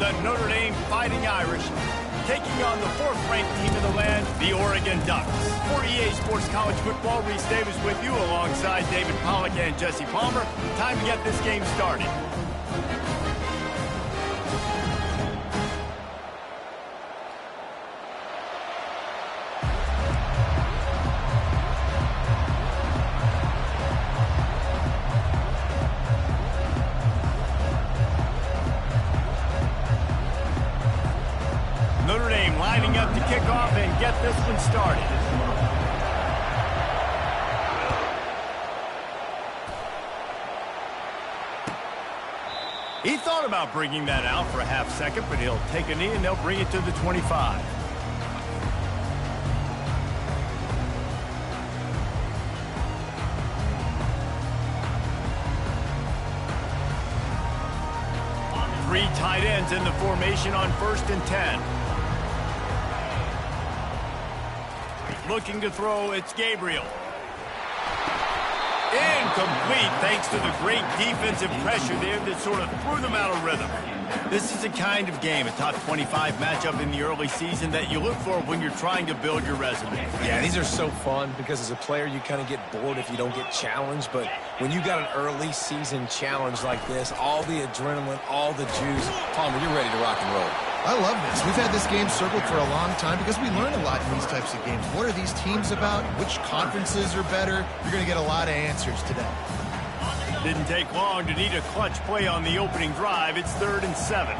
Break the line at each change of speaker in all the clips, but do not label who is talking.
the Notre Dame Fighting Irish, taking on the fourth-ranked team in the land, the Oregon Ducks. For EA Sports College Football, Reese Davis with you alongside David Pollack and Jesse Palmer. Time to get this game started. Notre Dame lining up to kick off and get this one started. He thought about bringing that out for a half second, but he'll take a knee and they'll bring it to the 25. Three tight ends in the formation on 1st and 10. Looking to throw, it's Gabriel. Incomplete thanks to the great defensive pressure there that sort of threw them out of rhythm. This is a kind of game, a top 25 matchup in the early season that you look for when you're trying to build your resume.
Yeah, these are so fun because as a player you kind of get bored if you don't get challenged, but when you got an early season challenge like this, all the adrenaline, all the juice, Palmer, you're ready to rock and roll.
I love this. We've had this game circled for a long time because we learn a lot in these types of games. What are these teams about? Which conferences are better? You're going to get a lot of answers today.
Didn't take long to need a clutch play on the opening drive. It's 3rd and 7.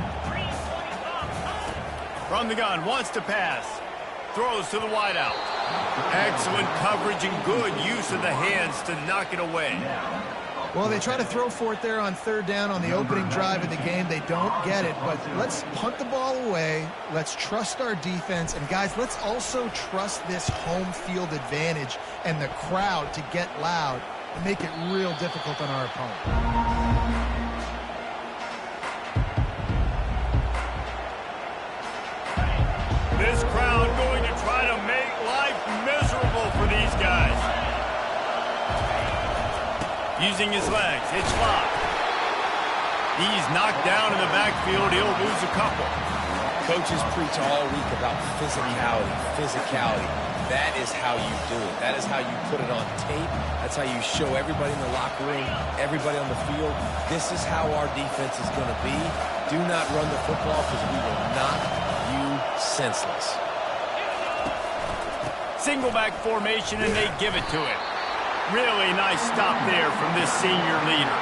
From the gun, wants to pass. Throws to the wideout. Excellent coverage and good use of the hands to knock it away.
Well, they try to throw for it there on 3rd down on the opening drive of the game. They don't get it, but let's punt the ball away. Let's trust our defense. And, guys, let's also trust this home field advantage and the crowd to get loud and make it real difficult on our opponent.
This crowd going to try to make life miserable for these guys. Using his legs, it's locked. He's knocked down in the backfield. He'll lose a couple.
Coaches preach all week about physicality. That is how you do it. That is how you put it on tape. That's how you show everybody in the locker room, everybody on the field. This is how our defense is going to be. Do not run the football because we will knock you senseless.
Single back formation, and they give it to him. Really nice stop there from this senior leader.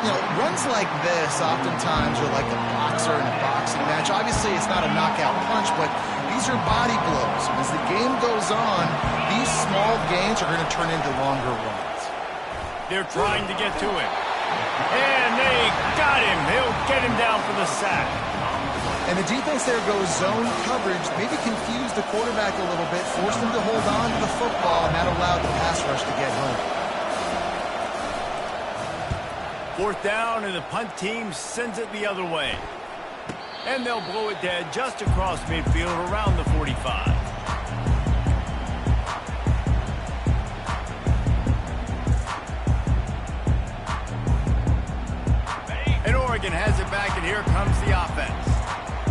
You know, runs like this oftentimes are like a boxer in a boxing match. Obviously, it's not a knockout punch, but these are body blows. As the game goes on, these small gains are going to turn into longer runs.
They're trying to get to him. And they got him. He'll get him down for the sack.
And the defense there goes zone coverage, maybe confused the quarterback a little bit, forced him to hold on to the football, and that allowed the pass rush to get home.
4th down, and the punt team sends it the other way. And they'll blow it dead just across midfield around the 45. And Oregon has it back, and here comes the offense.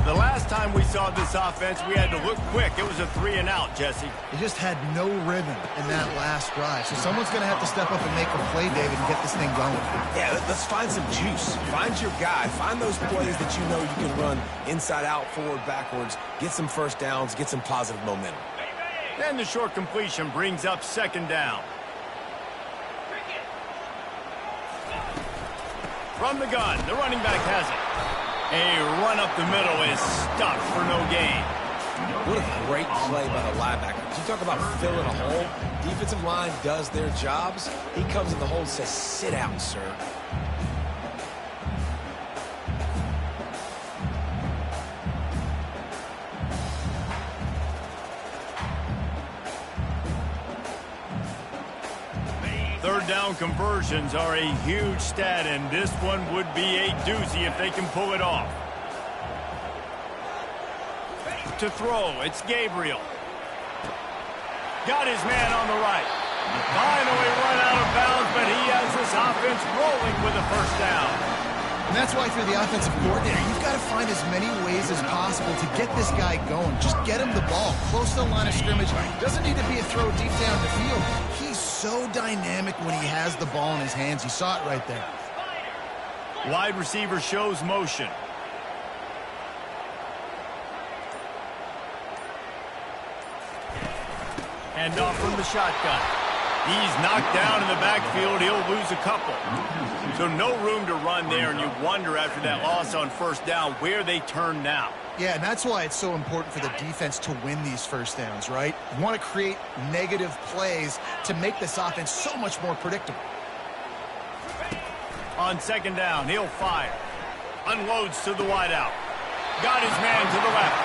The last time we saw this offense, we had to look quick. It was a 3-and-out, Jesse.
They just had no rhythm in that last drive. So someone's going to have to step up and make a play, David, and get this thing going.
Yeah, let's find some juice. Find your guy. Find those plays that you know you can run inside out, forward, backwards. Get some first downs. Get some positive momentum.
And the short completion brings up 2nd down. From the gun, the running back has it. A run up the middle is stopped for no gain.
What a great play by the linebacker. You talk about filling a hole. Defensive line does their jobs. He comes in the hole and says, sit down, sir.
Third down conversions are a huge stat, and this one would be a doozy if they can pull it off. To throw, it's Gabriel. Got his man on the right. Finally run out of bounds, but he has this offense rolling with a 1st down.
And that's why through the offensive coordinator, you've got to find as many ways as possible to get this guy going. Just get him the ball close to the line of scrimmage. Doesn't need to be a throw deep down the field. He's so dynamic when he has the ball in his hands. You saw it right there.
Wide receiver shows motion. Hand off from the shotgun. He's knocked down in the backfield. He'll lose a couple. So no room to run there, and you wonder after that loss on first down where they turn now.
Yeah, and that's why it's so important for the defense to win these first downs, right? You want to create negative plays to make this offense so much more predictable.
On second down, he'll fire. Unloads to the wideout. Got his man to the left.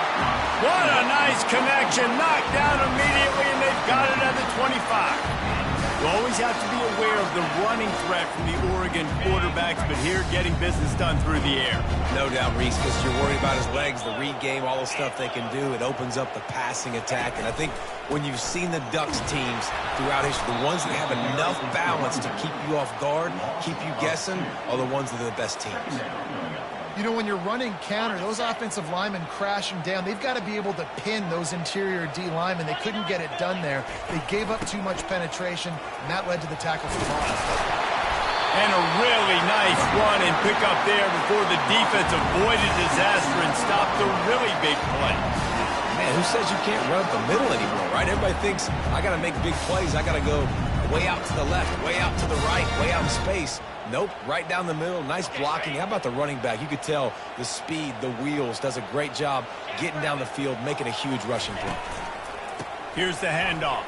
What a nice connection. Knocked down immediately, and they've got it at the 25. You always have to be aware of the running threat from the Oregon quarterbacks, but here getting business done through the air.
No doubt, Reese, because you're worried about his legs, the read game, all the stuff they can do. It opens up the passing attack. And I think when you've seen the Ducks teams throughout history, the ones that have enough balance to keep you off guard, keep you guessing, are the ones that are the best teams.
You know, when you're running counter, those offensive linemen crashing down, they've got to be able to pin those interior D linemen. They couldn't get it done there. They gave up too much penetration, and that led to the tackle for loss.
And a really nice run and pick up there before the defense avoided disaster and stopped a really big play.
Man, who says you can't run up the middle anymore, right? Everybody thinks, I got to make big plays. I got to go way out to the left, way out to the right, way out in space. Nope, right down the middle, nice blocking. How about the running back? You could tell the speed, the wheels, does a great job getting down the field, making a huge rushing play.
Here's the handoff.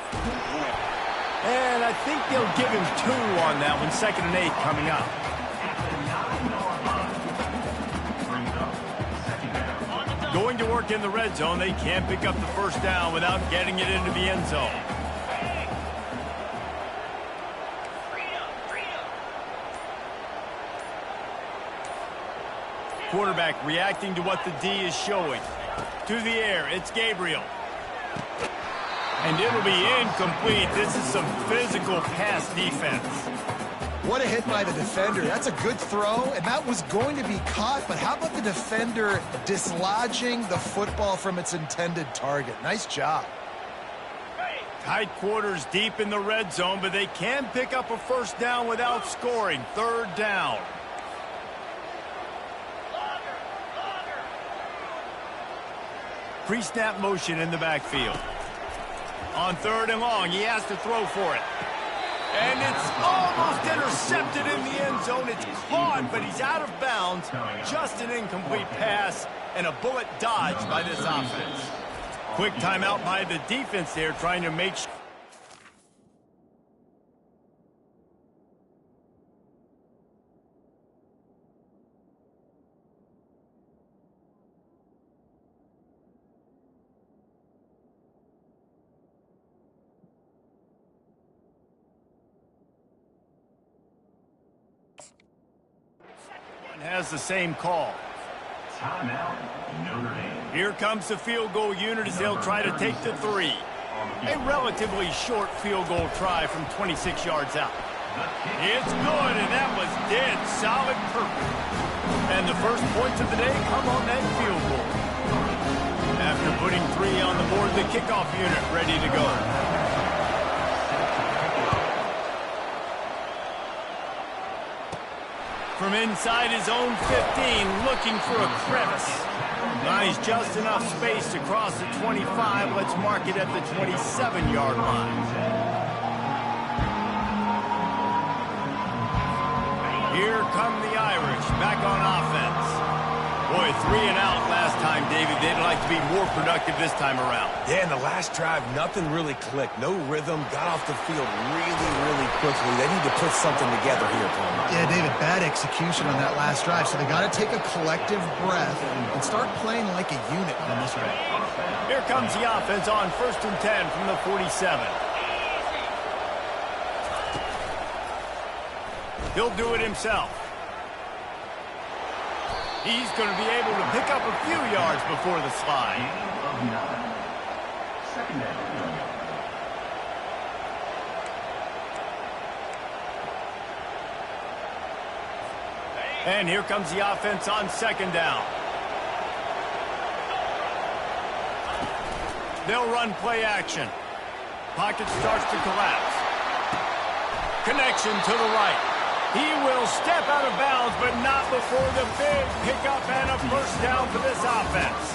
And I think they'll give him 2 on that one. 2nd and 8 coming up. Going to work in the red zone. They can't pick up the first down without getting it into the end zone. Quarterback reacting to what the D is showing. To the air, it's Gabriel. And it'll be incomplete. This is some physical pass defense.
What a hit by the defender. That's a good throw, and that was going to be caught, but how about the defender dislodging the football from its intended target? Nice job.
Tight quarters deep in the red zone, but they can pick up a first down without scoring. 3rd down. Pre-snap motion in the backfield. On 3rd and long, he has to throw for it. And it's almost intercepted in the end zone. It's caught, but he's out of bounds. Just an incomplete pass and a bullet dodged by this offense. Quick timeout by the defense there, trying to make sure. Has the same call. Here comes the field goal unit as they'll try to take the 3. A relatively short field goal try from 26 yards out. It's good, and that was dead solid purple. And the first points of the day come on that field goal. After putting 3 on the board, the kickoff unit ready to go. From inside his own 15, looking for a crevice. Nice, just enough space to cross the 25. Let's mark it at the 27-yard line. Here come the Irish, back on offense. Boy, 3 and out last time, David. They'd like to be more productive this time around.
Yeah, in the last drive, nothing really clicked. No rhythm, got off the field really quickly. They need to put something together here, Palmer.
Yeah, David, bad execution on that last drive, so they got to take a collective breath and start playing like a unit on this one.
Here comes the offense on 1st and 10 from the 47. He'll do it himself. He's going to be able to pick up a few yards before the slide. And here comes the offense on second down. They'll run play action. Pocket starts to collapse. Connection to the right. He will step out of bounds, but not before the big pickup and a first down for this offense.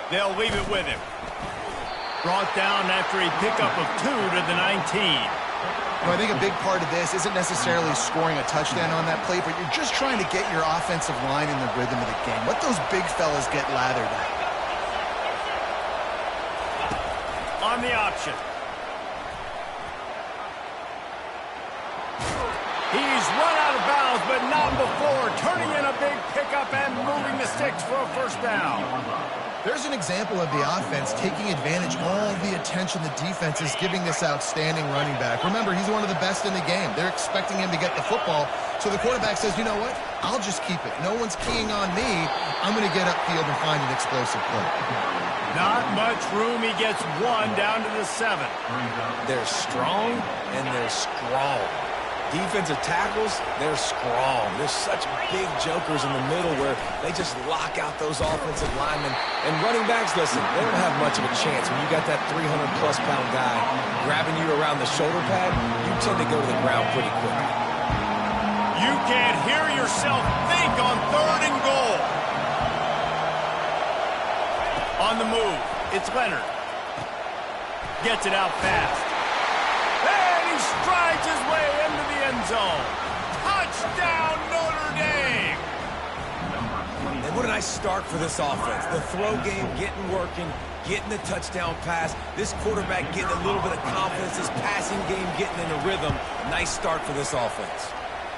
They'll leave it with him. Brought down after a pickup of 2 to the 19.
Well, I think a big part of this isn't necessarily scoring a touchdown on that play, but you're just trying to get your offensive line in the rhythm of the game. Let those big fellas get lathered up.
On the option. He's run out of bounds, but not before turning in a big pickup and moving the sticks for a first down.
There's an example of the offense taking advantage of all the attention the defense is giving this outstanding running back. Remember, he's one of the best in the game. They're expecting him to get the football, so the quarterback says, you know what? I'll just keep it. No one's keying on me. I'm going to get upfield and find an explosive play.
Not much room. He gets 1 down to the 7.
They're strong and they're strong. Defensive tackles, they're strong. There's such big jokers in the middle where they just lock out those offensive linemen. And running backs, listen, they don't have much of a chance. When you got that 300-plus pound guy grabbing you around the shoulder pad, you tend to go to the ground pretty quick.
You can't hear yourself think on 3rd and goal. On the move, it's Leonard. Gets it out fast. And he strides his way into the end zone. Touchdown, Notre Dame!
And what a nice start for this offense. The throw game getting working, getting the touchdown pass. This quarterback getting a little bit of confidence. This passing game getting in a rhythm. Nice start for this offense.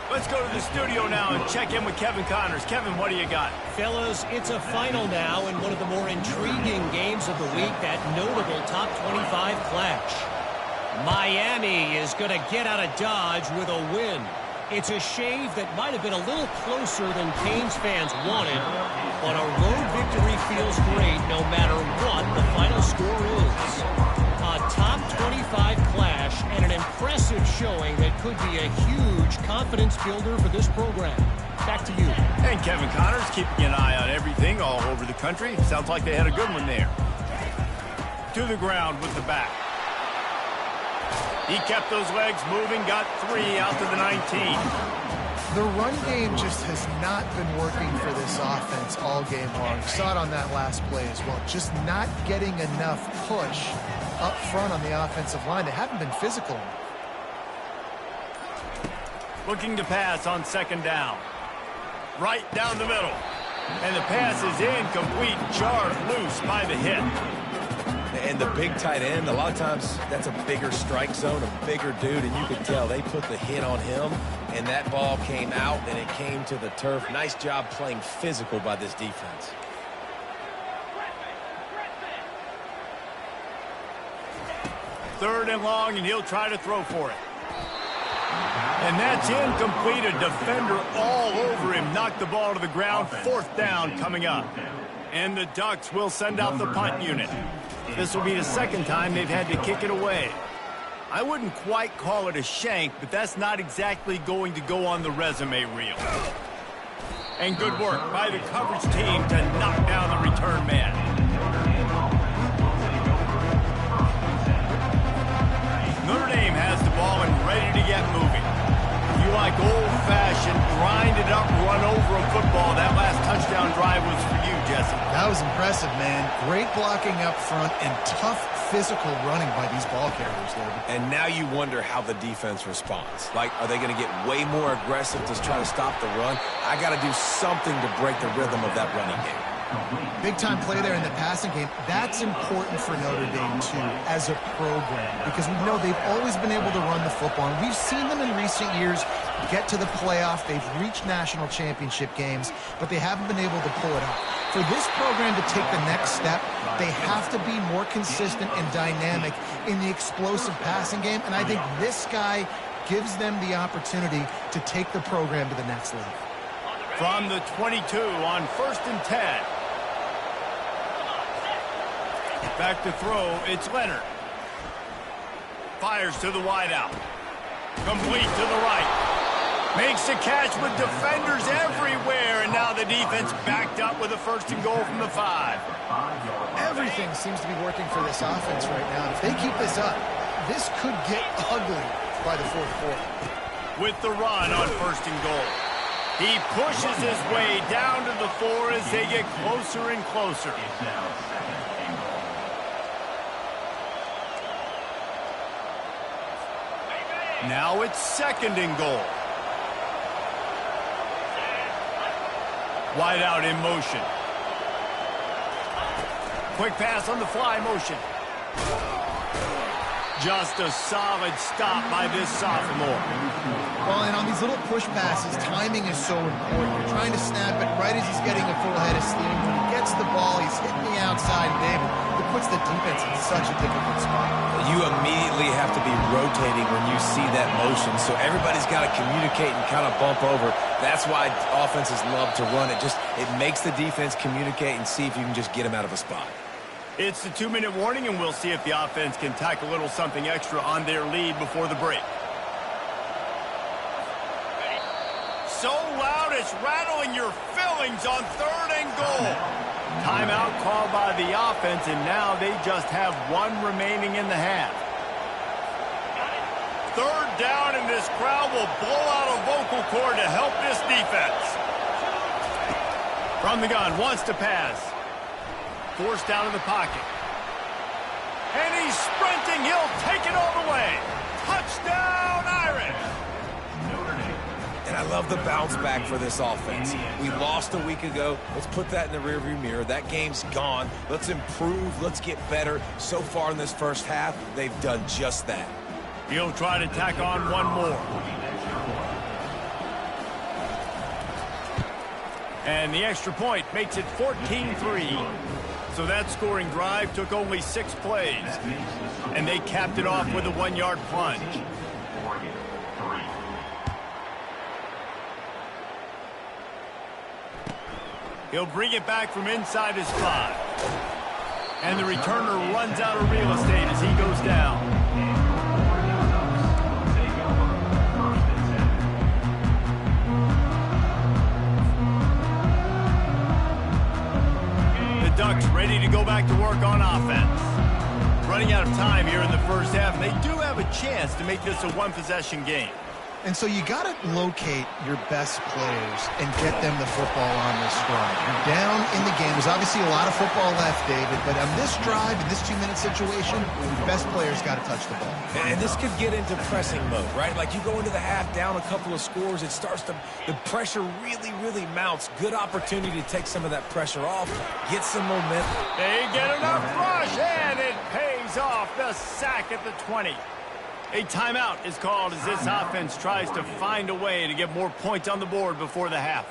Let's go to the studio now and check in with Kevin Connors. Kevin, what do you got?
Fellas, it's a final now in one of the more intriguing games of the week, that notable top 25 clash. Miami is going to get out of Dodge with a win. It's a shave that might have been a little closer than Canes fans wanted, but a road victory feels great no matter what the final score is. A top 25 clash and an impressive showing that could be a huge confidence builder for this program. Back to you.
And Kevin Connors keeping an eye on everything all over the country. Sounds like they had a good one there. To the ground with the back. He kept those legs moving, got 3 out to the 19.
The run game just has not been working for this offense all game long. Saw it on that last play as well. Just not getting enough push up front on the offensive line. They haven't been physical enough.
Looking to pass on second down. Right down the middle. And the pass is incomplete, jarred loose by the hit.
And the big tight end, a lot of times that's a bigger strike zone, a bigger dude, and you could tell they put the hit on him, and that ball came out, and it came to the turf. Nice job playing physical by this defense.
Third and long, and he'll try to throw for it. And that's incomplete. A defender all over him. Knocked the ball to the ground. 4th down coming up. And the Ducks will send out the punt unit. This will be the 2nd time they've had to kick it away. I wouldn't quite call it a shank, but that's not exactly going to go on the resume reel. And good work by the coverage team to knock down the return man. Notre Dame has the ball and ready to get moving. If you like old-fashioned, grind-it-up, run-over a football, that last touchdown drive was for you, Jesse.
That was impressive, man. Great blocking up front and tough physical running by these ball carriers, David.
And now you wonder how the defense responds. Like, are they going to get way more aggressive to try to stop the run? I got to do something to break the rhythm of that running game.
Big-time play there in the passing game. That's important for Notre Dame, too, as a program, because we know they've always been able to run the football. And we've seen them in recent years get to the playoff. They've reached national championship games, but they haven't been able to pull it off. For this program to take the next step, they have to be more consistent and dynamic in the explosive passing game, and I think this guy gives them the opportunity to take the program to the next level.
From the 22 on 1st and 10. Back to throw, it's Leonard. Fires to the wideout. Complete to the right. Makes the catch with defenders everywhere, and now the defense backed up with a 1st and goal from the 5.
Everything seems to be working for this offense right now. If they keep this up, this could get ugly by the 4th quarter.
With the run on 1st and goal. He pushes his way down to the 4 as they get closer and closer. Now it's 2nd and goal. Wide out in motion. Quick pass on the fly motion. Just a solid stop by this sophomore.
Well, and on these little push passes, timing is so important. You're trying to snap it right as he's getting a full head of steam. When he gets the ball, he's hitting the outside, David. It puts the defense in such a difficult spot.
You immediately have to be rotating when you see that motion, so everybody's got to communicate and kind of bump over. That's why offenses love to run it. It makes the defense communicate and see if you can just get them out of a spot.
It's the 2-minute warning, and we'll see if the offense can tack a little something extra on their lead before the break. So loud it's rattling your fillings on 3rd and goal. Timeout called by the offense, and now they just have 1 remaining in the half. 3rd down, and this crowd will blow out a vocal cord to help this defense. From the gun, wants to pass. Forced down in the pocket. And he's sprinting. He'll take it all the way. Touchdown, Irish!
And I love the bounce back for this offense. We lost a week ago. Let's put that in the rearview mirror. That game's gone. Let's improve. Let's get better. So far in this first half, they've done just that.
He'll try to tack on 1 more. And the extra point makes it 14-3. So that scoring drive took only 6 plays. And they capped it off with a 1-yard plunge. He'll bring it back from inside his 5. And the returner runs out of real estate as he goes down. The Ducks ready to go back to work on offense. Running out of time here in the first half, and they do have a chance to make this a 1-possession game.
And so you got to locate your best players and get them the football on this drive. You're down in the game. There's obviously a lot of football left, David, but on this drive, in this 2-minute situation, your best players got to touch the ball.
And this could get into pressing mode, right? Like you go into the half down a couple of scores, it starts to, the pressure really, really mounts. Good opportunity to take some of that pressure off, get some momentum.
They get enough rush, and it pays off. The sack at the 20. A timeout is called as this offense tries to find a way to get more points on the board before the half.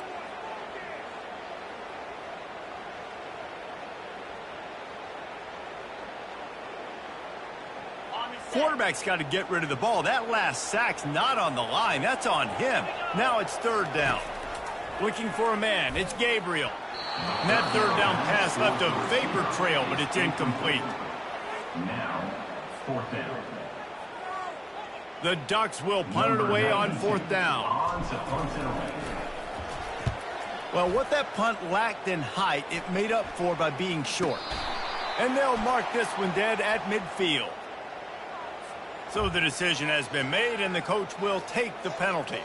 Quarterback's got to get rid of the ball. That last sack's not on the line. That's on him. Now it's 3rd down. Looking for a man. It's Gabriel. And that 3rd down pass left a vapor trail, but it's incomplete.
Now, 4th down.
The Ducks will punt it away on 4th down. Well, what that punt lacked in height, it made up for by being short. And they'll mark this one dead at midfield. So the decision has been made, and the coach will take the penalty.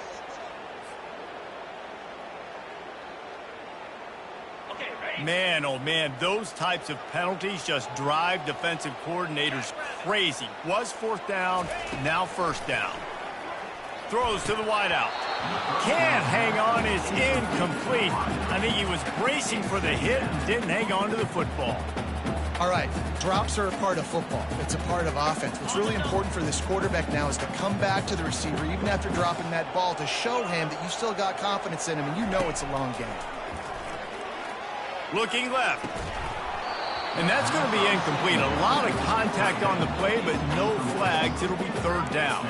Man, oh man, those types of penalties just drive defensive coordinators crazy. Was 4th down, now 1st down. Throws to the wideout. Can't hang on, is incomplete. I think he was bracing for the hit and didn't hang on to the football.
All right, drops are a part of football. It's a part of offense. What's really important for this quarterback now is to come back to the receiver, even after dropping that ball, to show him that you still got confidence in him, and you know it's a long game.
Looking left. And that's going to be incomplete. A lot of contact on the play, but no flags. It'll be third down.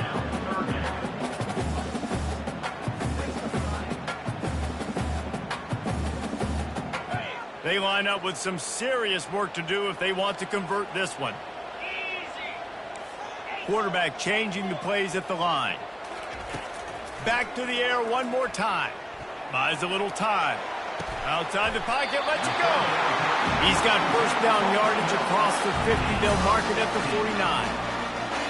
They line up with some serious work to do if they want to convert this one. Quarterback changing the plays at the line. Back to the air one more time. Buys a little time. Outside the pocket, lets it go. He's got first down yardage across the 50. They'll mark it at the 49.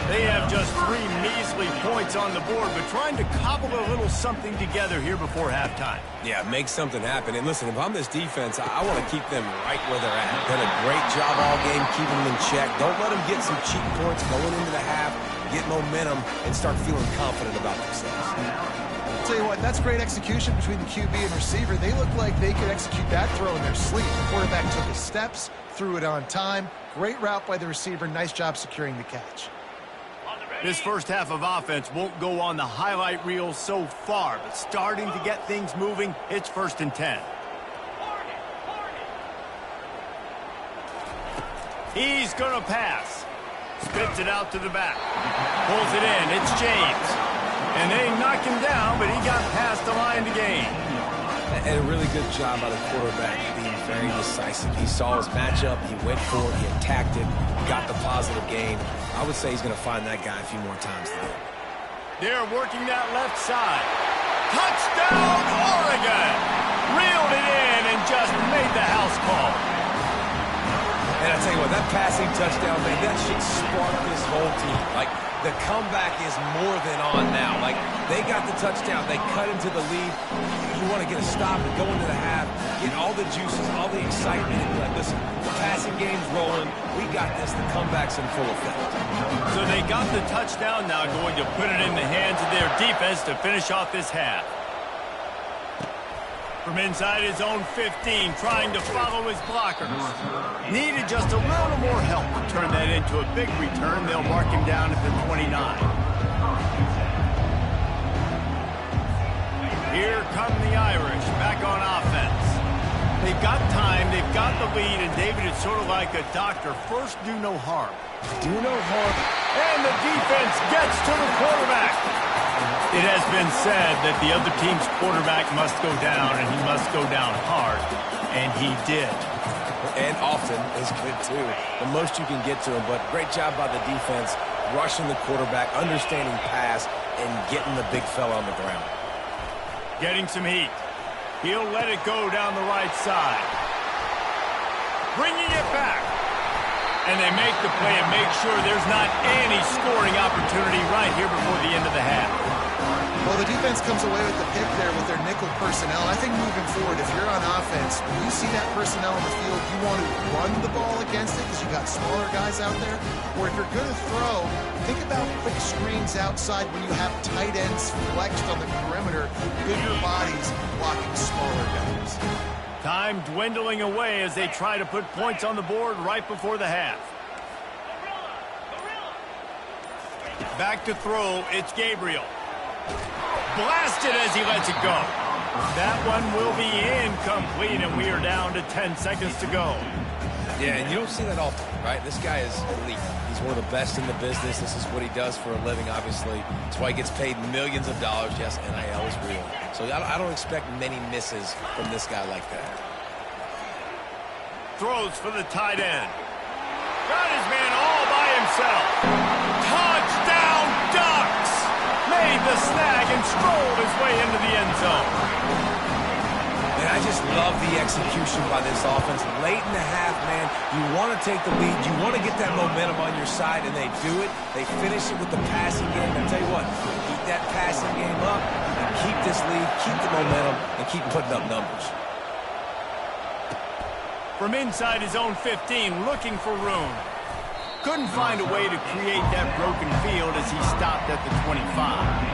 They have just 3 measly points on the board, but trying to cobble a little something together here before halftime.
Yeah, make something happen. And listen, if I'm this defense, I want to keep them right where they're at. Done a great job all game keeping them in check. Don't let them get some cheap points going into the half, get momentum, and start feeling confident about themselves.
I'll tell you what, that's great execution between the QB and receiver. They look like they could execute that throw in their sleep. The quarterback took his steps, threw it on time. Great route by the receiver. Nice job securing the catch.
This first half of offense won't go on the highlight reel so far, but starting to get things moving. It's 1st and 10. He's going to pass. Spits it out to the back. Pulls it in. It's James. And they knock him down, but he got past the line to gain.
And a really good job by the quarterback being very decisive. He saw his matchup, he went for it, he attacked it, got the positive gain. I would say he's going to find that guy a few more times today.
They're working that left side. Touchdown, Oregon! Reeled it in and just made the house call.
And I tell you what, that passing touchdown, man, that should spark this whole team. Like, the comeback is more than on now. Like, they got the touchdown. They cut into the lead. You want to get a stop and go into the half, get all the juices, all the excitement, and be like, listen, the passing game's rolling. We got this. The comeback's in full effect.
So they got the touchdown, now going to put it in the hands of their defense to finish off this half. From inside his own 15, trying to follow his blockers. Needed just a little more help to turn that into a big return. They'll mark him down at the 29. Here come the Irish, back on offense. They've got time, they've got the lead, and David, it's sort of like a doctor. First, do no harm.
Do no harm.
And the defense gets to the quarterback. It has been said that the other team's quarterback must go down, and he must go down hard, and he did.
And often is good, too. The most you can get to him, but great job by the defense, rushing the quarterback, understanding pass, and getting the big fella on the ground.
Getting some heat. He'll let it go down the right side. Bringing it back. And they make the play and make sure there's not any scoring opportunity right here before the end of the half.
Well, the defense comes away with the pick there with their nickel personnel. I think moving forward, if you're on offense, when you see that personnel in the field, you want to run the ball against it because you got smaller guys out there. Or if you're going to throw, think about quick screens outside when you have tight ends flexed on the perimeter, bigger bodies blocking smaller guys.
Time dwindling away as they try to put points on the board right before the half. Back to throw, it's Gabriel. Blasted as he lets it go. That one will be incomplete, and we are down to 10 seconds to go.
Yeah, and you don't see that often, right? This guy is elite. He's one of the best in the business. This is what he does for a living, obviously. That's why he gets paid millions of dollars. Yes, NIL is real. So I don't expect many misses from this guy like that.
Throws for the tight end. Got his man all by himself. Touchdown, Ducks! Made the snag and strolled his way into the end zone.
And I just love the execution by this offense. Late in the half, man, you want to take the lead. You want to get that momentum on your side, and they do it. They finish it with the passing game. I tell you what, keep that passing game up, and keep this lead, keep the momentum, and keep putting up numbers.
From inside his own 15, looking for room. Couldn't find a way to create that broken field as he stopped at the 25.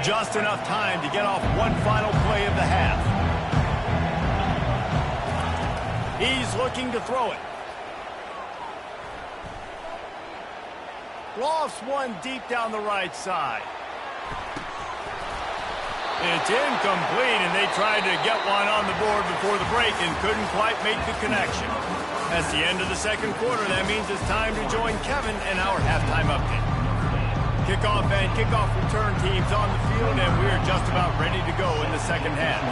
Just enough time to get off one final play of the half. He's looking to throw it. Lofts one deep down the right side. It's incomplete, and they tried to get one on the board before the break and couldn't quite make the connection. That's the end of the second quarter. That means it's time to join Kevin in our halftime update. Kickoff and kickoff return teams on the field, and we're just about ready to go in the second half.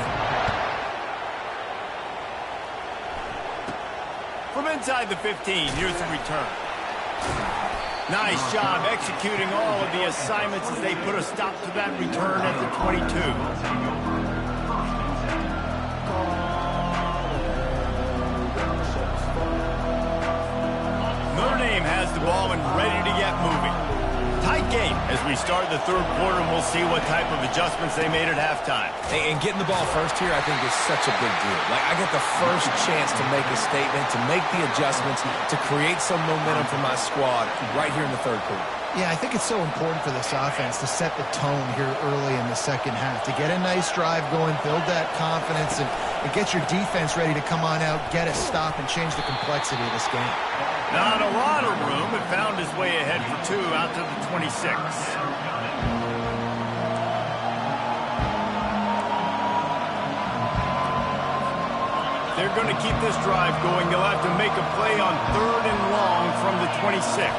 From inside the 15, here's the return. Nice job executing all of the assignments as they put a stop to that return at the 22. Notre Dame has the ball and ready to get moving. Tight game as we start the third quarter, and we'll see what type of adjustments they made at halftime.
And getting the ball first here, I think, is such a big deal. Like, I get the first chance to make a statement, to make the adjustments, to create some momentum for my squad right here in the third quarter.
Yeah, I think it's so important for this offense to set the tone here early in the second half, to get a nice drive going, build that confidence, and get your defense ready to come on out, get a stop, and change the complexity of this game.
Not a lot of room. It found his way ahead for two out to the 26. They're going to keep this drive going. They'll have to make a play on 3rd and long from the 26.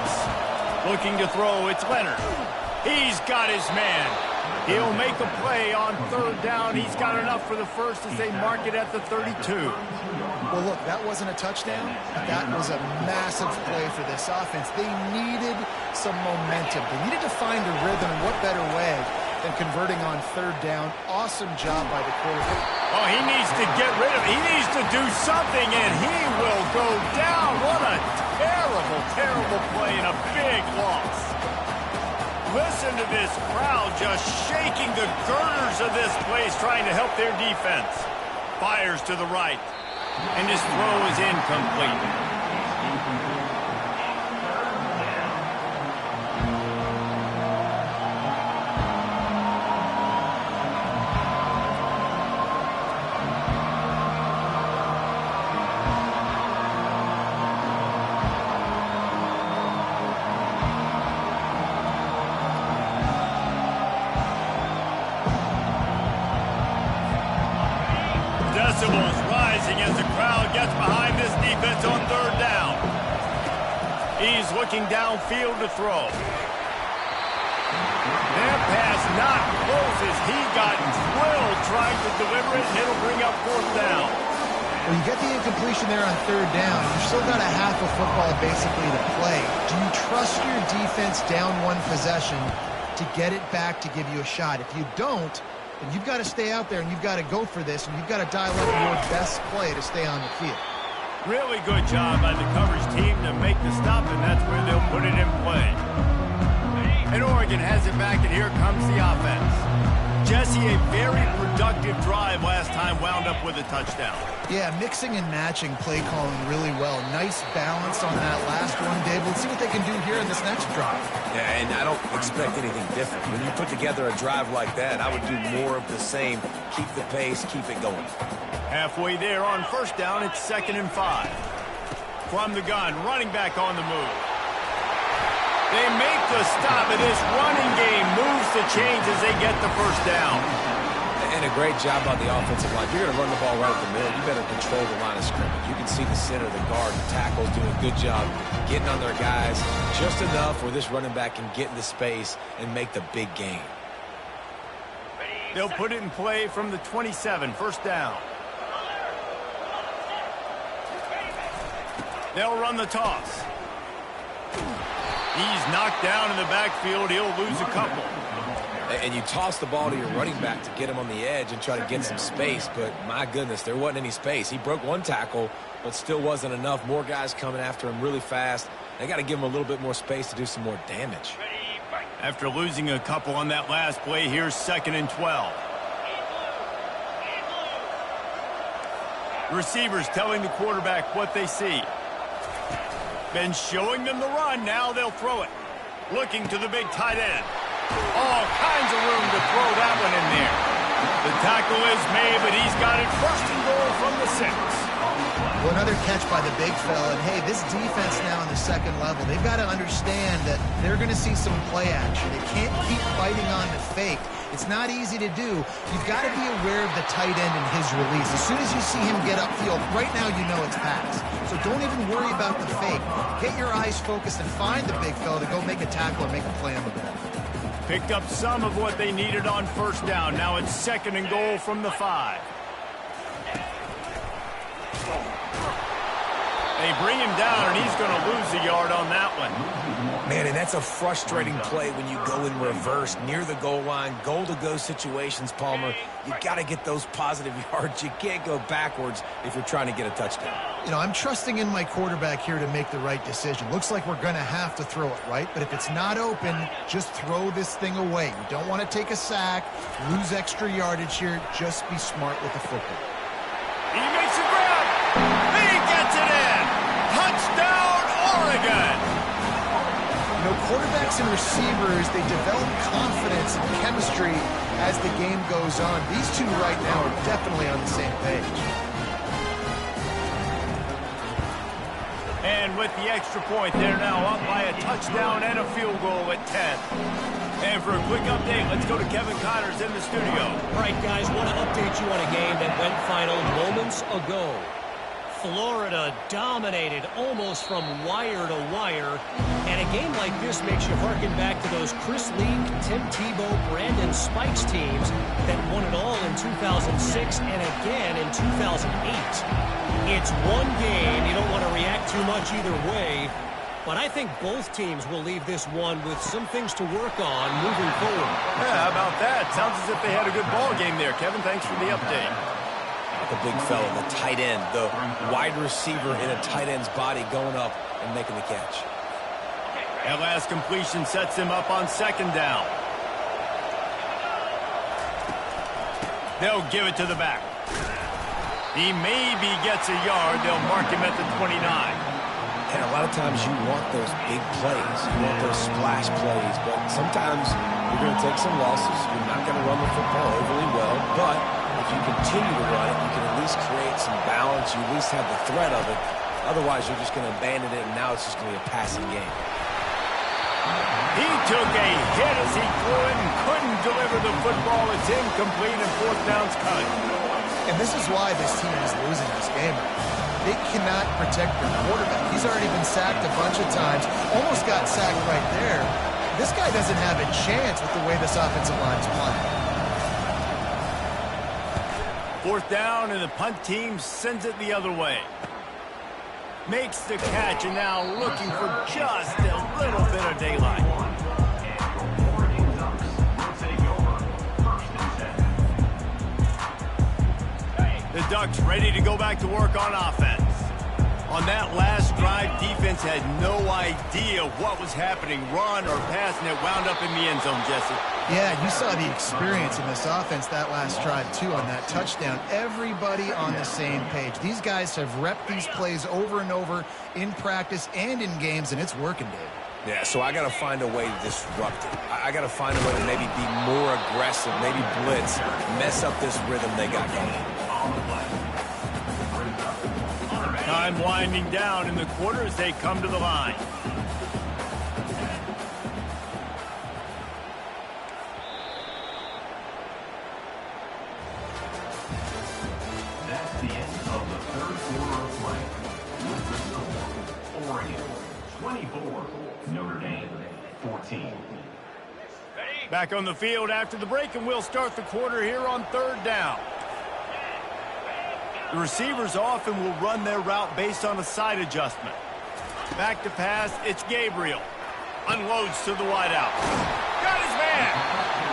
Looking to throw, it's Leonard. He's got his man. He'll make a play on 3rd down. He's got enough for the first as they mark it at the 32.
Well, look, that wasn't a touchdown. That was a massive play for this offense. They needed some momentum. They needed to find a rhythm. What better way than converting on 3rd down? Awesome job by the quarterback.
Oh, he needs to get rid of it. He needs to do something, and he will go down. What a terrible, terrible play and a big loss. Listen to this crowd just shaking the girders of this place, trying to help their defense. Fires to the right, and his throw is incomplete. Decibels rising as the crowd gets behind this defense on 3rd down. He's looking downfield to throw. That pass not close as he got drilled trying to deliver it, and it'll bring up 4th down.
Well, you get the incompletion there on 3rd down. You've still got a half of football basically to play. Do you trust your defense down one possession to get it back to give you a shot? If you don't, and you've got to stay out there and you've got to go for this and you've got to dial up your best play to stay on the field.
Really good job by the coverage team to make the stop, and that's where they'll put it in play. And Oregon has it back, and here comes the offense. Jesse, a very productive drive last time, wound up with a touchdown.
Yeah, mixing and matching play calling really well. Nice balance on that last one, Dave. Let's see what they can do here in this next drive.
Yeah, and I don't expect anything different. When you put together a drive like that, I would do more of the same. Keep the pace, keep it going.
Halfway there on 1st down, it's 2nd and 5. From the gun, running back on the move. They make the stop, and this running game moves the chains as they get the 1st down.
And a great job by the offensive line. You're going to run the ball right at the middle. You better control the line of scrimmage. You can see the center, the guard, the tackles doing a good job getting on their guys just enough where this running back can get into space and make the big game.
They'll put it in play from the 27, 1st down. They'll run the toss. He's knocked down in the backfield. He'll lose a couple.
And you toss the ball to your running back to get him on the edge and try to get some space, but my goodness, there wasn't any space. He broke one tackle, but still wasn't enough. More guys coming after him really fast. They got to give him a little bit more space to do some more damage.
After losing a couple on that last play, here's 2nd and 12. Receivers telling the quarterback what they see. Been showing them the run. Now they'll throw it. Looking to the big tight end. All kinds of room to throw that one in there. The tackle is made, but he's got it first and goal from the 6.
Well, another catch by the big fella. And, hey, this defense now on the second level, they've got to understand that they're going to see some play action. They can't keep fighting on the fake. It's not easy to do. You've got to be aware of the tight end and his release. As soon as you see him get upfield, right now you know it's pass. So don't even worry about the fake. Get your eyes focused and find the big fella to go make a tackle or make a play on the ball.
Picked up some of what they needed on first down. Now it's second and goal from the 5. They bring him down, and he's going to lose a yard on that one.
Man, and that's a frustrating play when you go in reverse near the goal line, goal-to-go situations, Palmer. You got to get those positive yards. You can't go backwards if you're trying to get a touchdown.
You know, I'm trusting in my quarterback here to make the right decision. Looks like we're going to have to throw it, right? But if it's not open, just throw this thing away. You don't want to take a sack, lose extra yardage here. Just be smart with the football.
He makes a grab. He gets it in. Touchdown, Oregon.
You know, quarterbacks and receivers, they develop confidence and chemistry as the game goes on. These two right now are definitely on the same page.
And with the extra point, they're now up by a touchdown and a field goal at 10. And for a quick update, let's go to Kevin Connors in the studio.
All right, guys, want to update you on a game that went final moments ago. Florida dominated almost from wire to wire. And a game like this makes you harken back to those Chris Leak, Tim Tebow, Brandon Spikes teams that won it all in 2006 and again in 2008. It's one game. You don't want to react too much either way. But I think both teams will leave this one with some things to work on moving forward.
Yeah, how about that? Sounds as if they had a good ball game there. Kevin, thanks for the update.
The big fella, the tight end, the wide receiver in a tight end's body going up and making the catch.
That last completion sets him up on second down. They'll give it to the back. He maybe gets a yard. They'll mark him at the 29.
And a lot of times you want those big plays. You want those splash plays. But sometimes you're going to take some losses. You're not going to run the football overly well. But if you continue to run it, you can at least create some balance. You at least have the threat of it. Otherwise, you're just going to abandon it, and now it's just going to be a passing game.
He took a hit as he threw it and couldn't deliver the football. It's incomplete and fourth down's cut.
And this is why this team is losing this game. They cannot protect their quarterback. He's already been sacked a bunch of times. Almost got sacked right there. This guy doesn't have a chance with the way this offensive line is playing.
Fourth down, and the punt team sends it the other way. Makes the catch, and now looking for just a little bit of daylight. The Ducks ready to go back to work on offense. On that last drive, defense had no idea what was happening, run or pass, and it wound up in the end zone, Jesse.
Yeah, you saw the experience in this offense that last drive, too, on that touchdown. Everybody on the same page. These guys have repped these plays over and over in practice and in games, and it's working, Dave.
Yeah, so I got to find a way to disrupt it. I got to find a way to maybe be more aggressive, maybe blitz, mess up this rhythm they got going.
Time winding down in the quarter as they come to the line.
That's the end of the third quarter of play. With the score, Oregon 24, Notre Dame 14.
Back on the field after the break, and we'll start the quarter here on third down. The receivers often will run their route based on a side adjustment. Back to pass, it's Gabriel. Unloads to the wideout. Got his man!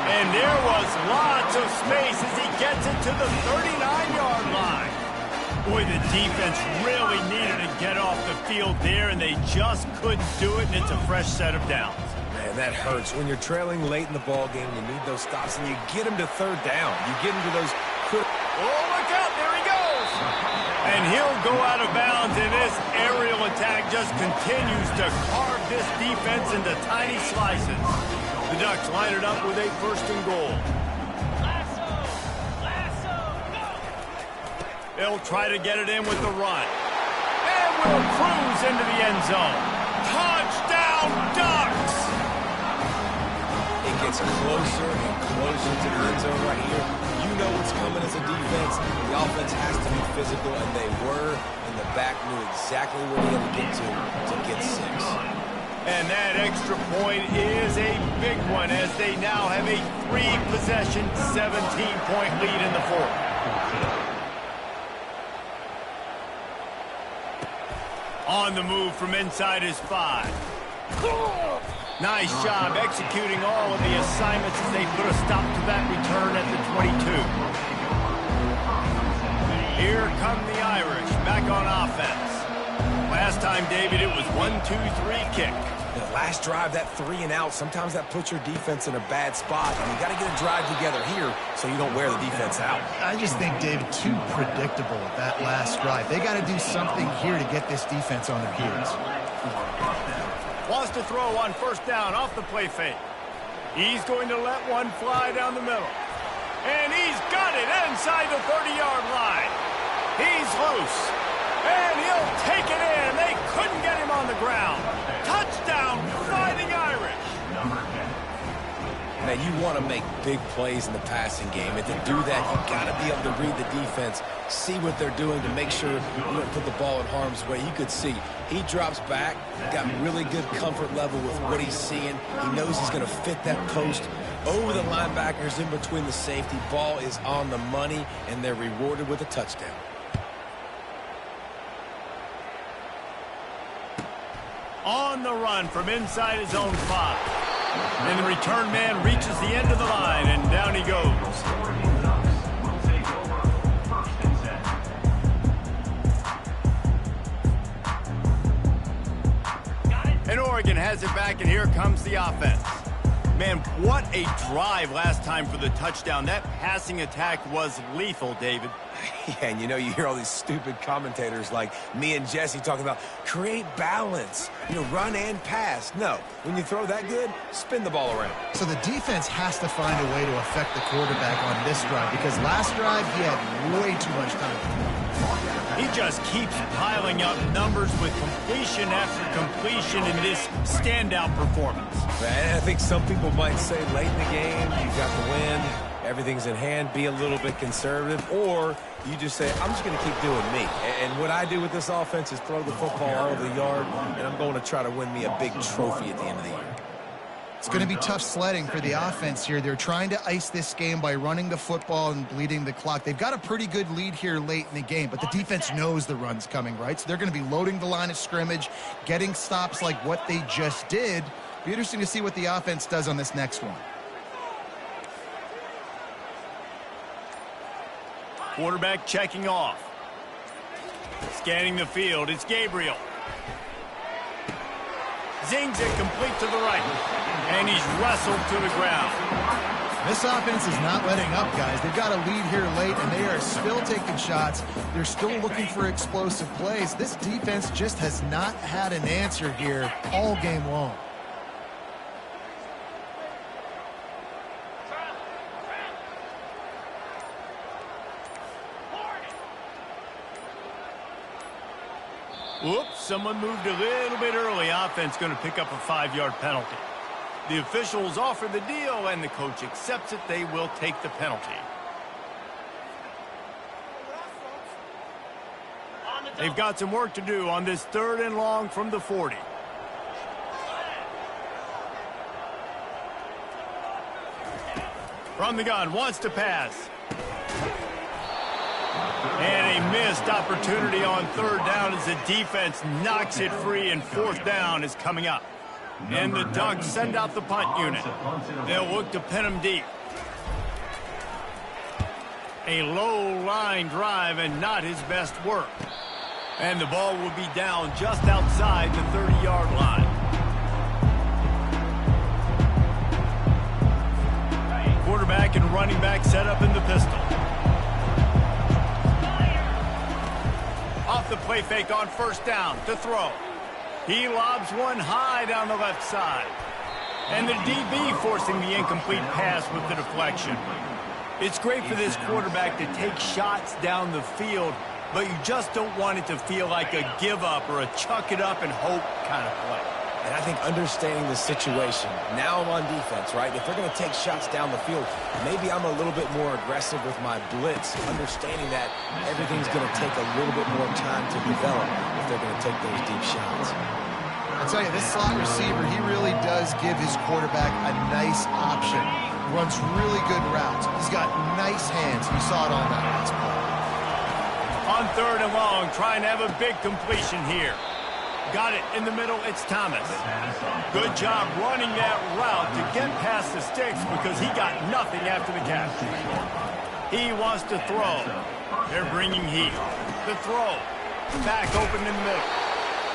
And there was lots of space as he gets it to the 39-yard line. Boy, the defense really needed to get off the field there, and they just couldn't do it, and it's a fresh set of downs.
Man, that hurts. When you're trailing late in the ball game, you need those stops, and you get them to third down. You get them to those quick...
Oh, look out, there he goes! And he'll go out of bounds, and this aerial attack just continues to carve this defense into tiny slices. The Ducks line it up with a 1st and goal. They'll try to get it in with the run. And will cruise into the end zone. Touchdown, Ducks!
It gets closer and closer to the end zone right here. You know what's coming as a defense. The offense has to be physical, and they were. And the back knew exactly where he had to get to get 6.
And that extra point is a big one as they now have a 3-possession, 17-point lead in the 4th. On the move from inside his 5. Nice job executing all of the assignments as they put a stop to that return at the 22. Here come the Irish back on offense. Last time, David, it was 1-2-3 kick.
The last drive, that 3 and out, sometimes that puts your defense in a bad spot. And you got to get a drive together here so you don't wear the defense out.
I just think, David, too predictable with that last drive. They got to do something here to get this defense on their heels.
Wants to throw on 1st down off the play fake. He's going to let one fly down the middle. And he's got it inside the 30-yard line. He's loose. And he'll take it in. They couldn't get him on the ground. Touchdown, Fighting Irish.
Now, you want to make big plays in the passing game. And to do that, you got to be able to read the defense, see what they're doing to make sure you don't put the ball in harm's way. You could see he drops back, got really good comfort level with what he's seeing. He knows he's going to fit that post over the linebackers in between the safety. Ball is on the money, and they're rewarded with a touchdown.
On the run from inside his own 5. And the return man reaches the end of the line, and down he goes. And Oregon has it back, and here comes the offense. Man, what a drive last time for the touchdown. That passing attack was lethal, David.
Yeah, and you know, you hear all these stupid commentators like me and Jesse talking about create balance, run and pass. No, when you throw that good, spin the ball around.
So the defense has to find a way to affect the quarterback on this drive because last drive he had way too much time.
He just keeps piling up numbers with completion after completion in this standout performance.
And I think some people might say late in the game, you got the win, everything's in hand, be a little bit conservative, or you just say, I'm just going to keep doing me. And what I do with this offense is throw the football all over the yard, and I'm going to try to win me a big trophy at the end of the year.
It's going to be tough sledding for the offense here. They're trying to ice this game by running the football and bleeding the clock. They've got a pretty good lead here late in the game, but the defense knows the run's coming, right? So they're going to be loading the line of scrimmage, getting stops like what they just did. Be interesting to see what the offense does on this next one.
Quarterback checking off. Scanning the field, it's Gabriel. Zings it complete to the right. And he's wrestled to the ground.
This offense is not letting up, guys. They've got a lead here late, and they are still taking shots. They're still looking for explosive plays. This defense just has not had an answer here all game long.
Whoops, someone moved a little bit early. Offense going to pick up a 5-yard penalty. The officials offer the deal, and the coach accepts it. They will take the penalty. They've got some work to do on this 3rd and long from the 40. From the gun, wants to pass. And a missed opportunity on 3rd down as the defense knocks it free, and 4th down is coming up. And the Ducks send out the punt unit. They'll look to pin them deep. A low line drive and not his best work. And the ball will be down just outside the 30-yard line. Quarterback and running back set up in the pistol. Off the play fake on 1st down to throw. He lobs one high down the left side. And the DB forcing the incomplete pass with the deflection. It's great for this quarterback to take shots down the field, but you just don't want it to feel like a give-up or a chuck-it-up and hope kind of play.
And I think understanding the situation, now I'm on defense, right? If they're going to take shots down the field, maybe I'm a little bit more aggressive with my blitz, understanding that everything's going to take a little bit more time to develop if they're going to take those deep shots.
I tell you, this slot receiver, he really does give his quarterback a nice option. Runs really good routes. He's got nice hands. We saw it on that last play.
On 3rd and long, trying to have a big completion here. Got it in the middle. It's Thomas. Good job running that route to get past the sticks because he got nothing after the catch. He wants to throw. They're bringing heat. The throw. Back open in the middle.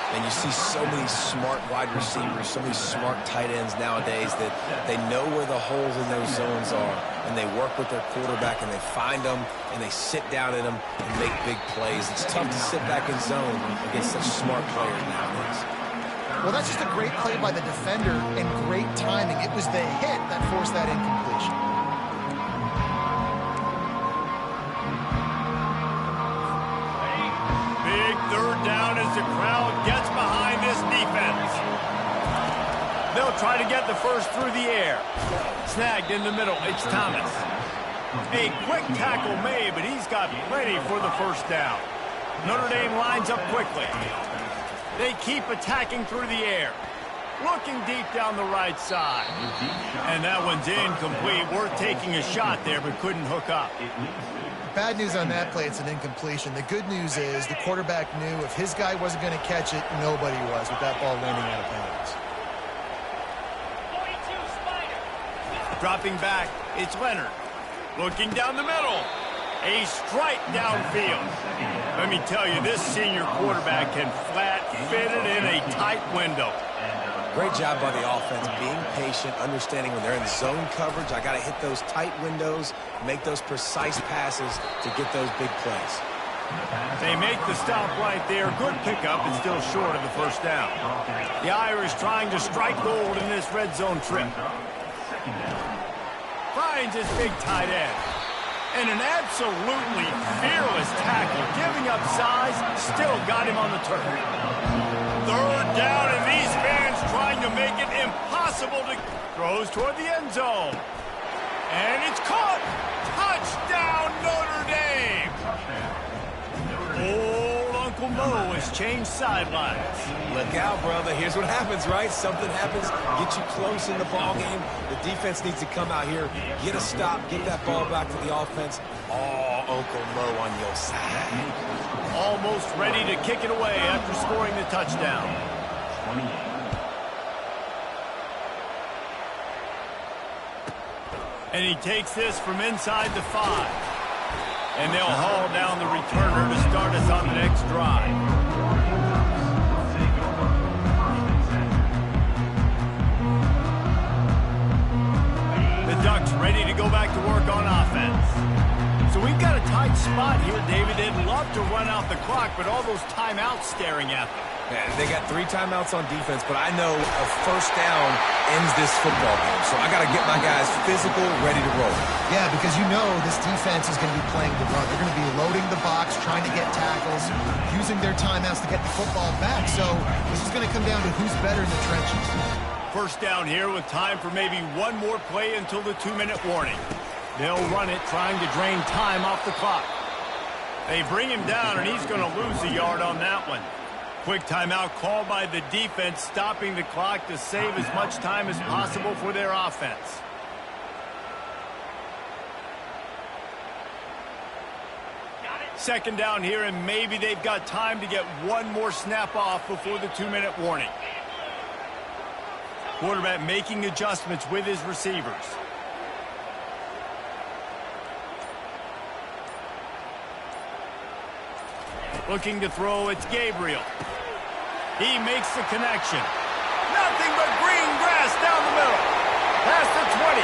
And you see so many smart wide receivers, so many smart tight ends nowadays that they know where the holes in those zones are, and they work with their quarterback, and they find them, and they sit down in them and make big plays. It's tough to sit back in zone against such smart players nowadays.
Well, that's just a great play by the defender and great timing. It was the hit that forced that incompletion.
Big 3rd down as the crowd gets behind this defense. They'll try to get the first through the air. Snagged in the middle. It's Thomas. A quick tackle made, but he's got plenty for the first down. Notre Dame lines up quickly. They keep attacking through the air. Looking deep down the right side. And that one's incomplete. Worth taking a shot there, but couldn't hook up.
Bad news on that play, it's an incompletion. The good news is the quarterback knew if his guy wasn't going to catch it, nobody was with that ball landing out of bounds.
Dropping back, it's Leonard. Looking down the middle. A strike downfield. Let me tell you, this senior quarterback can flat fit it in a tight window.
Great job by the offense, being patient, understanding when they're in zone coverage, I got to hit those tight windows, make those precise passes to get those big plays.
They make the stop right there. Good pickup and still short of the first down. The Irish trying to strike gold in this red zone trip. Finds his big tight end. And an absolutely fearless tackle, giving up size, still got him on the turf. 3rd down, and these fans trying to make it impossible to throws toward the end zone. And it's caught. Touchdown, Notre Dame. Old Uncle Mo has changed sidelines.
Look out, brother. Here's what happens, right? Something happens, get you close in the ball game. The defense needs to come out here, get a stop, get that ball back to the offense. Oh, Uncle Mo on your side.
Almost ready to kick it away after scoring the touchdown.
28.
And he takes this from inside the 5. And they'll haul down the returner to start us on the next drive. The Ducks ready to go back to work on offense. So we've got a tight spot here, David. They'd love to run out the clock, but all those timeouts staring at them.
Yeah, they got 3 timeouts on defense, but I know a first down ends this football game. So I got to get my guys physical, ready to roll.
Yeah, because you know this defense is going to be playing the run. They're going to be loading the box, trying to get tackles, using their timeouts to get the football back. So this is going to come down to who's better in the trenches.
First down here with time for maybe one more play until the 2-minute warning. They'll run it, trying to drain time off the clock. They bring him down, and he's going to lose a yard on that one. Quick timeout called by the defense, stopping the clock to save as much time as possible for their offense. Second down here, and maybe they've got time to get one more snap off before the 2-minute warning. Quarterback making adjustments with his receivers. Looking to throw, it's Gabriel. He makes the connection. Nothing but green grass down the middle. Past the 20.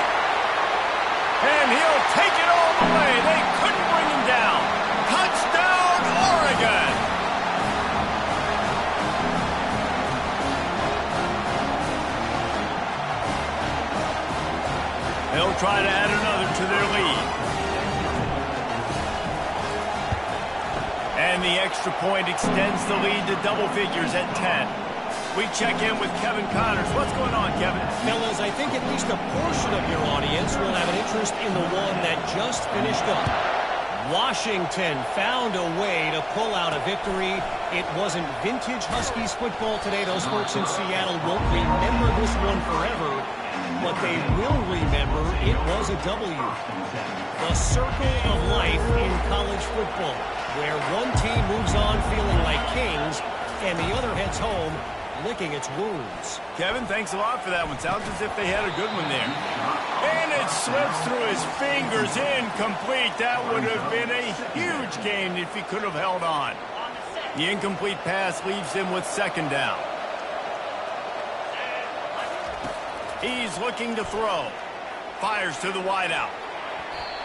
And he'll take it all the way. They couldn't bring him down. Touchdown, Oregon. They'll try to add another to their lead. And the extra point extends the lead to double figures at 10. We check in with Kevin Connors. What's going on, Kevin?
Fellas, I think at least a portion of your audience will have an interest in the one that just finished up. Washington found a way to pull out a victory. It wasn't vintage Huskies football today. Those folks in Seattle won't remember this one forever, but they will remember it was a W. The circle of life in college football, where one team moves on feeling like kings and the other heads home licking its wounds.
Kevin, thanks a lot for that one. Sounds as if they had a good one there. And it slips through his fingers, incomplete. That would have been a huge gain if he could have held on. The incomplete pass leaves him with second down. He's looking to throw. Fires to the wideout.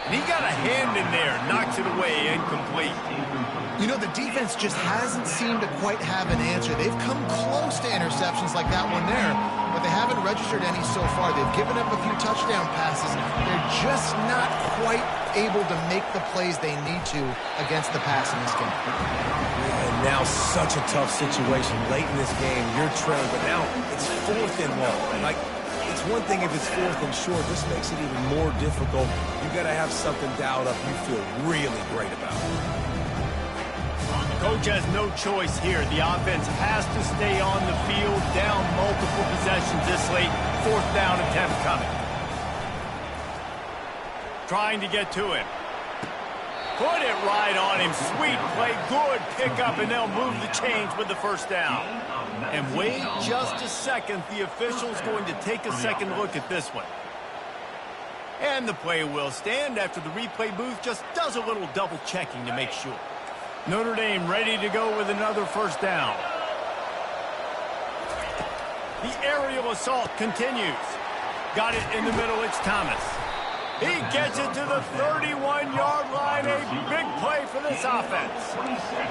And he got a hand in there, knocks it away, incomplete.
You know, the defense just hasn't seemed to quite have an answer. They've come close to interceptions like that one there, but they haven't registered any so far. They've given up a few touchdown passes. They're just not quite able to make the plays they need to against the pass in this game.
And now such a tough situation. Late in this game, you're trailing, but now it's 4th and long. Like, it's one thing if it's 4th and short. This makes it even more difficult. You got to have something dialed up you feel really great about.
Coach has no choice here. The offense has to stay on the field, down multiple possessions this late. 4th down attempt coming. Trying to get to him. Put it right on him. Sweet play, good pickup, and they'll move the chains with the first down. And wait just a second. The official's going to take a second look at this one. And the play will stand after the replay booth just does a little double checking to make sure. Notre Dame ready to go with another first down. The aerial assault continues. Got it in the middle, it's Thomas. He gets it to the 31-yard line. A big play for this offense.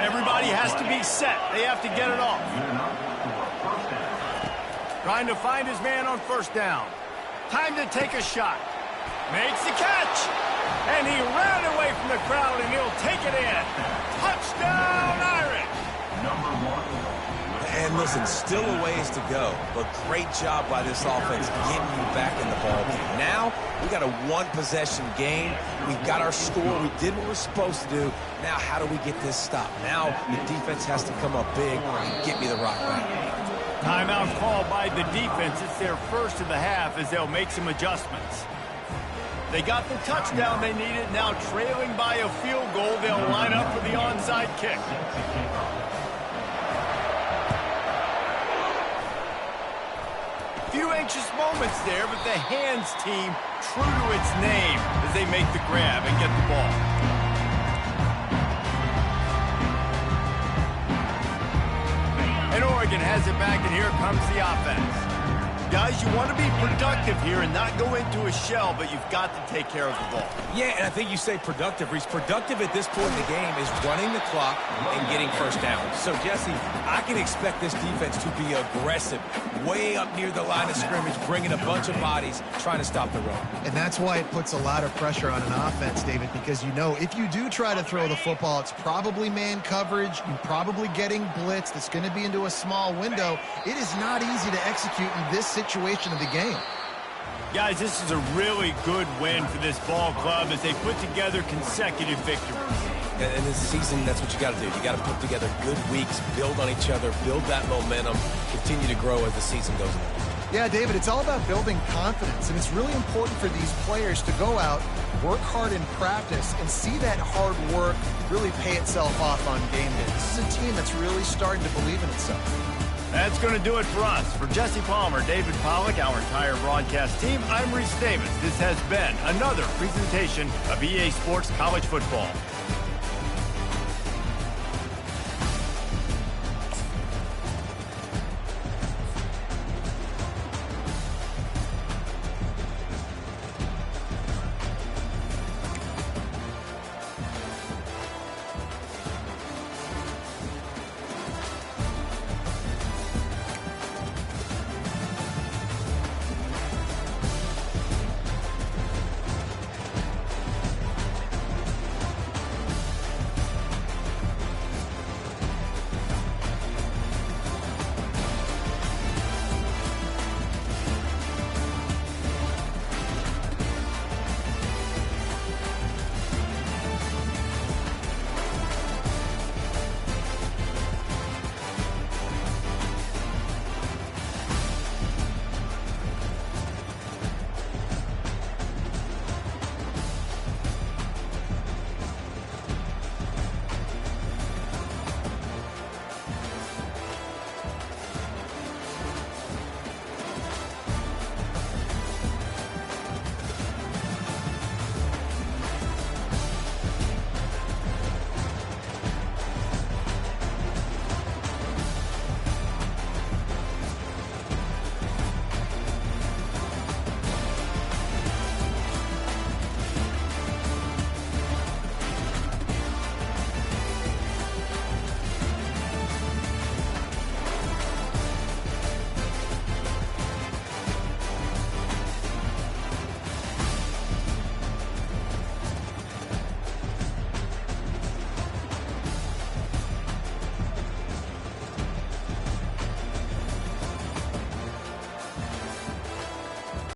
Everybody has to be set. They have to get it off. Trying to find his man on first down. Time to take a shot. Makes the catch. And he ran away from the crowd, and he'll take it in. Touchdown, Irish.
And listen, still a ways to go, but great job by this offense getting you back in the ballgame. Now, we got a one-possession game. We've got our score. We did what we're supposed to do. Now, how do we get this stopped? Now, the defense has to come up big and get me the rock back.
Timeout called by the defense. It's their first of the half as they'll make some adjustments. They got the touchdown they needed. Now trailing by a field goal, they'll line up for the onside kick. Few anxious moments there, but the hands team true to its name as they make the grab and get the ball. And Oregon has it back, and here comes the offense. Guys, you want to be productive here and not go into a shell, but you've got to take care of the ball.
Yeah, and I think you say productive, Reese. Productive at this point in the game is running the clock and getting first down. So, Jesse, I can expect this defense to be aggressive, way up near the line of scrimmage, bringing a bunch of bodies, trying to stop the run.
And that's why it puts a lot of pressure on an offense, David, because you know if you do try to throw the football, it's probably man coverage. You're probably getting blitzed. It's going to be into a small window. It is not easy to execute in this situation of the game.
Guys, this is a really good win for this ball club as they put together consecutive victories.
And this season, that's what you got to do. You got to put together good weeks, build on each other, build that momentum, continue to grow as the season goes on.
Yeah, David, it's all about building confidence, and it's really important for these players to go out, work hard in practice, and see that hard work really pay itself off on game day. This is a team that's really starting to believe in itself.
That's going to do it for us. For Jesse Palmer, David Pollack, our entire broadcast team, I'm Reese Davis. This has been another presentation of EA Sports College Football.